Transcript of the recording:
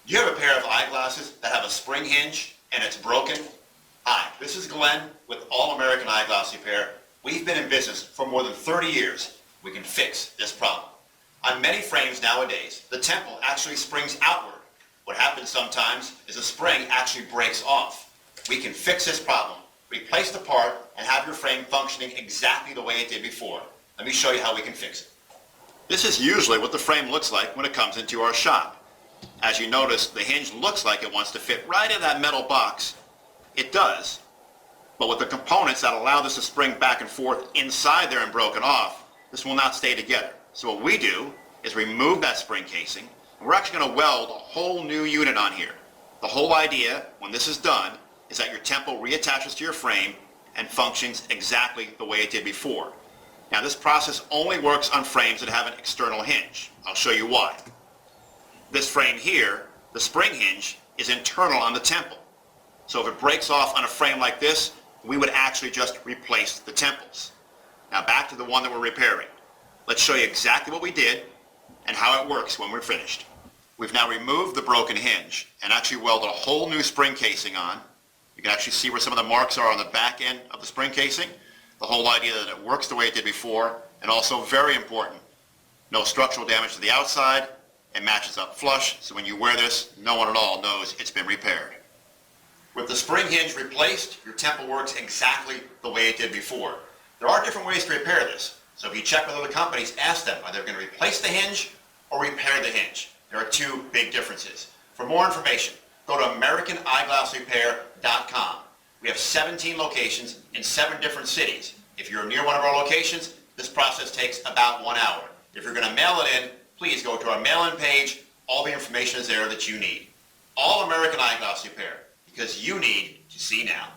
Do you have a pair of eyeglasses that have a spring hinge and it's broken? Hi, this is Glenn with American Eyeglass Repair. We've been in business for more than 30 years. We can fix this problem. On many frames nowadays, the temple actually springs outward. What happens sometimes is a spring actually breaks off. We can fix this problem, replace the part, and have your frame functioning exactly the way it did before. Let me show you how we can fix it. This is usually what the frame looks like when it comes into our shop. As you notice, the hinge looks like it wants to fit right in that metal box. It does, but with the components that allow this to spring back and forth inside there and broken off, this will not stay together. So what we do is remove that spring casing, and we're actually going to weld a whole new unit on here. The whole idea, when this is done, is that your temple reattaches to your frame and functions exactly the way it did before. Now this process only works on frames that have an external hinge. I'll show you why. This frame here, the spring hinge, is internal on the temple. So if it breaks off on a frame like this, we would actually just replace the temples. Now back to the one that we're repairing. Let's show you exactly what we did and how it works when we're finished. We've now removed the broken hinge and actually welded a whole new spring casing on. You can actually see where some of the marks are on the back end of the spring casing. The whole idea that it works the way it did before, and also very important, no structural damage to the outside. It matches up flush, so when you wear this, no one at all knows it's been repaired. With the spring hinge replaced, your temple works exactly the way it did before. There are different ways to repair this, so if you check with other companies, ask them whether they're going to replace the hinge or repair the hinge. There are two big differences. For more information, go to AmericanEyeglassRepair.com. We have 17 locations in 7 different cities. If you're near one of our locations, this process takes about 1 hour. If you're going to mail it in, please go to our mail-in page. All the information is there that you need. All American Eyeglass Repair, because you need to see now.